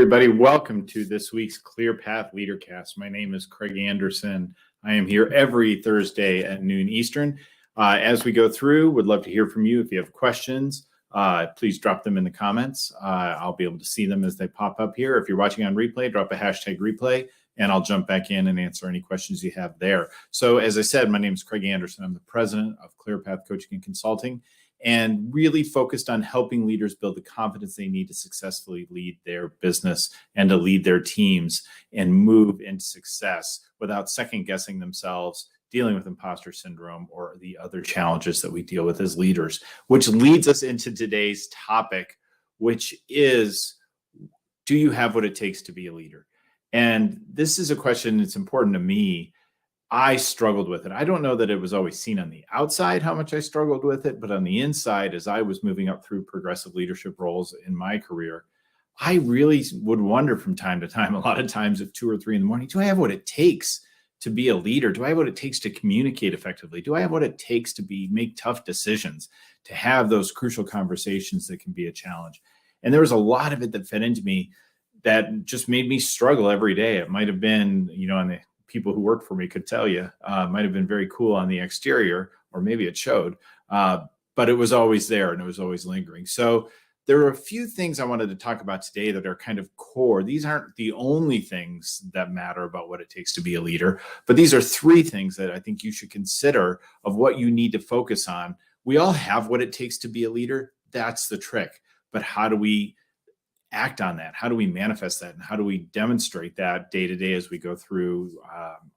everybody. Welcome to this week's ClearPath LeaderCast. My name is Craig Anderson. I am here every Thursday at noon Eastern. As we go through, would love to hear from you. If you have questions, please drop them in the comments. I'll be able to see them as they pop up here. If you're watching on replay, drop a hashtag replay, and I'll jump back in and answer any questions you have there. So as I said, my name is Craig Anderson. I'm the president of ClearPath Coaching and Consulting, and really focused on helping leaders build the confidence they need to successfully lead their business and to lead their teams and move into success without second guessing themselves, dealing with imposter syndrome, or the other challenges that we deal with as leaders, which leads us into today's topic, which is, do you have what it takes to be a leader? And this is a question that's important to me. I struggled with it. I don't know that it was always seen on the outside how much I struggled with it, but on the inside, as I was moving up through progressive leadership roles in my career, I really would wonder from time to time, a lot of times at 2 or 3 in the morning, do I have what it takes to be a leader? Do I have what it takes to communicate effectively? Do I have what it takes to make tough decisions, to have those crucial conversations that can be a challenge? And there was a lot of it that fed into me that just made me struggle every day. It might have been, on the people who worked for me could tell you, might have been very cool on the exterior, or maybe it showed, but it was always there and it was always lingering. So there are a few things I wanted to talk about today that are kind of core. These aren't the only things that matter about what it takes to be a leader, but these are 3 things that I think you should consider of what you need to focus on. We all have what it takes to be a leader. That's the trick. But how do we act on that? How do we manifest that? And how do we demonstrate that day to day as we go through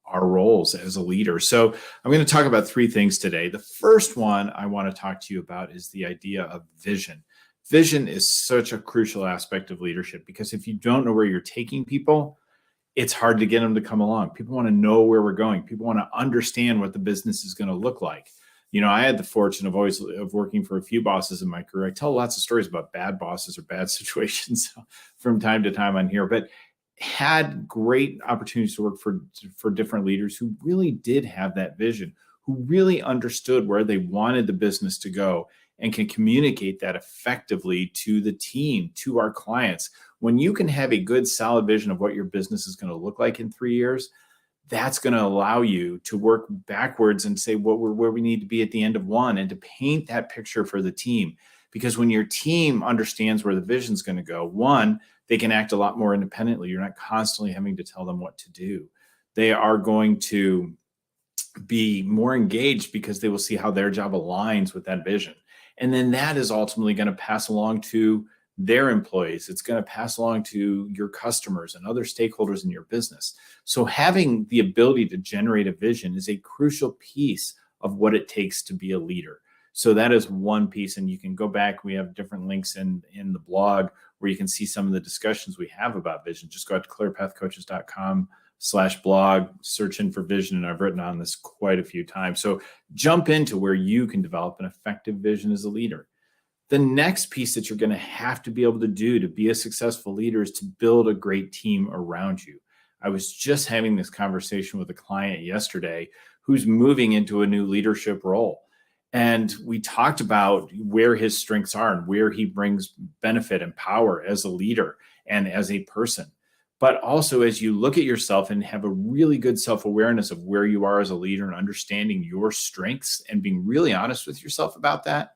our roles as a leader? So I'm going to talk about 3 things today. The first one I want to talk to you about is the idea of vision. Vision is such a crucial aspect of leadership, because if you don't know where you're taking people, it's hard to get them to come along. People want to know where we're going. People want to understand what the business is going to look like. I had the fortune of working for a few bosses in my career. I tell lots of stories about bad bosses or bad situations from time to time on here, but had great opportunities to work for different leaders who really did have that vision, who really understood where they wanted the business to go and can communicate that effectively to the team, to our clients. When you can have a good, solid vision of what your business is going to look like in 3 years, that's going to allow you to work backwards and say where we need to be at the end of 1, and to paint that picture for the team. Because when your team understands where the vision is going to go, 1, they can act a lot more independently. You're not constantly having to tell them what to do. They are going to be more engaged because they will see how their job aligns with that vision. And then that is ultimately going to pass along to their employees. It's going to pass along to your customers and other stakeholders in your business. So having the ability to generate a vision is a crucial piece of what it takes to be a leader. So that is one piece. And you can go back. We have different links in the blog where you can see some of the discussions we have about vision. Just go out to clearpathcoaches.com/blog, search in for vision. And I've written on this quite a few times. So jump into where you can develop an effective vision as a leader. The next piece that you're going to have to be able to do to be a successful leader is to build a great team around you. I was just having this conversation with a client yesterday who's moving into a new leadership role. And we talked about where his strengths are and where he brings benefit and power as a leader and as a person. But also, as you look at yourself and have a really good self-awareness of where you are as a leader and understanding your strengths and being really honest with yourself about that,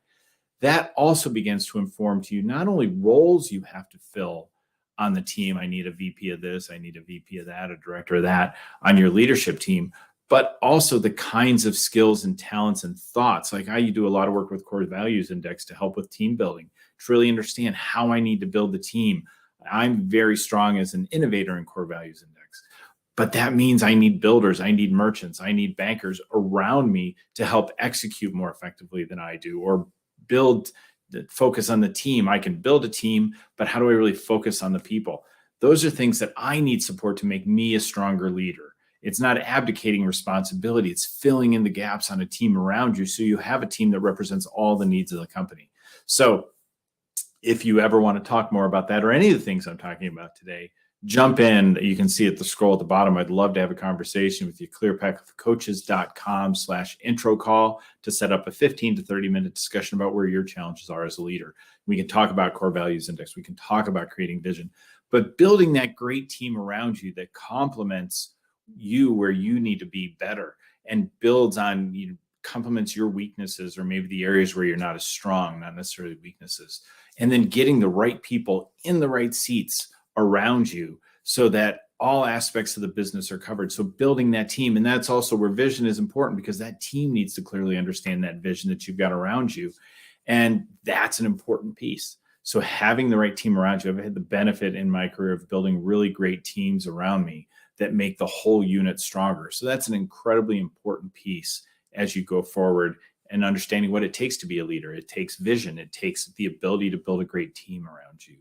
that also begins to inform to you not only roles you have to fill on the team. I need a VP of this, I need a VP of that, a director of that on your leadership team, but also the kinds of skills and talents and thoughts. Like I do a lot of work with Core Values Index to help with team building, to really understand how I need to build the team. I'm very strong as an innovator in Core Values Index, but that means I need builders, I need merchants, I need bankers around me to help execute more effectively than I do, or focus on the team. I can build a team, but how do I really focus on the people? Those are things that I need support to make me a stronger leader. It's not abdicating responsibility. It's filling in the gaps on a team around you so you have a team that represents all the needs of the company. So if you ever want to talk more about that or any of the things I'm talking about today, jump in. You can see at the scroll at the bottom. I'd love to have a conversation with you. clearpathcoaches.com/intro call to set up a 15 to 30 minute discussion about where your challenges are as a leader. We can talk about Core Values Index. We can talk about creating vision. but building that great team around you that complements you where you need to be better and builds on, complements your weaknesses or maybe the areas where you're not as strong, not necessarily weaknesses. And then getting the right people in the right seats around you so that all aspects of the business are covered. So building that team, and that's also where vision is important, because that team needs to clearly understand that vision that you've got around you. And that's an important piece. So having the right team around you, I've had the benefit in my career of building really great teams around me that make the whole unit stronger. So that's an incredibly important piece as you go forward and understanding what it takes to be a leader. It takes vision. It takes the ability to build a great team around you.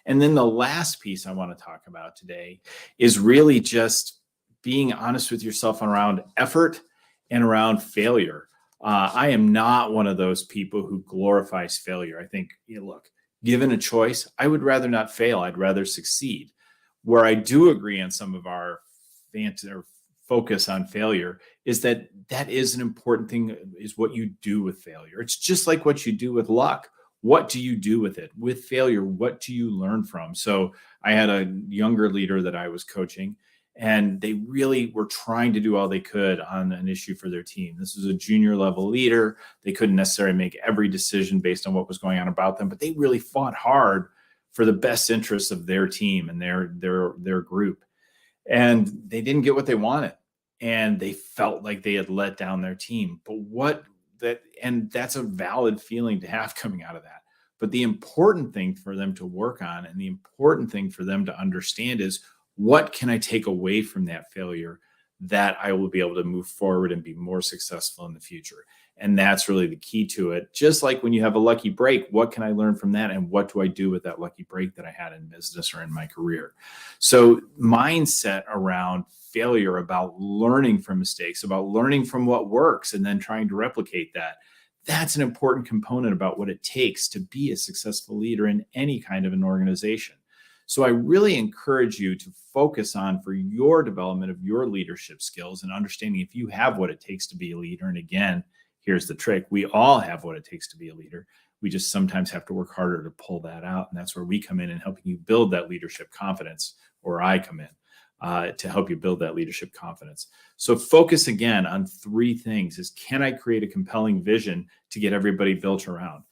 And then the last piece I want to talk about today is really just being honest with yourself around effort and around failure. I am not one of those people who glorifies failure. I think, look, given a choice, I would rather not fail. I'd rather succeed. Where I do agree on some of our focus on failure is that is an important thing, is what you do with failure. It's just like what you do with luck. What do you do with it? With failure, what do you learn from? So I had a younger leader that I was coaching, and they really were trying to do all they could on an issue for their team. This was a junior level leader. They couldn't necessarily make every decision based on what was going on about them, but they really fought hard for the best interests of their team and their group. And they didn't get what they wanted. And they felt like they had let down their team. But that's a valid feeling to have coming out of that. But the important thing for them to work on, and the important thing for them to understand, is what can I take away from that failure that I will be able to move forward and be more successful in the future. And that's really the key to it. Just like when you have a lucky break, what can I learn from that? And what do I do with that lucky break that I had in business or in my career? So mindset around failure, about learning from mistakes, about learning from what works and then trying to replicate that. That's an important component about what it takes to be a successful leader in any kind of an organization. So I really encourage you to focus on, for your development of your leadership skills and understanding if you have what it takes to be a leader. And again, here's the trick. We all have what it takes to be a leader. We just sometimes have to work harder to pull that out. And that's where we come in and helping you build that leadership confidence, or I come in to help you build that leadership confidence. So focus again on three things: is, can I create a compelling vision to get everybody built around?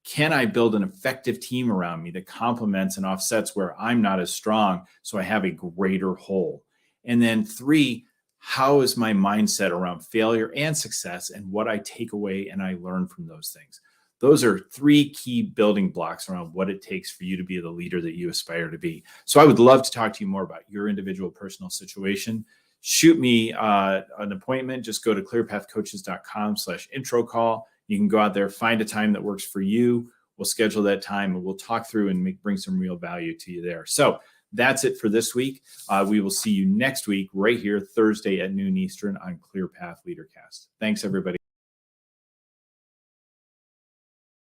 Can I build an effective team around me that complements and offsets where I'm not as strong, so I have a greater whole? And then three, how is my mindset around failure and success, and what I take away and I learn from those things? Those are three key building blocks around what it takes for you to be the leader that you aspire to be. So I would love to talk to you more about your individual personal situation. Shoot me an appointment. Just go to clearpathcoaches.com/intro call. You can go out there, find a time that works for you. We'll schedule that time and we'll talk through and bring some real value to you there. So that's it for this week. We will see you next week right here, Thursday at noon Eastern, on Clear Path Leadercast. Thanks, everybody.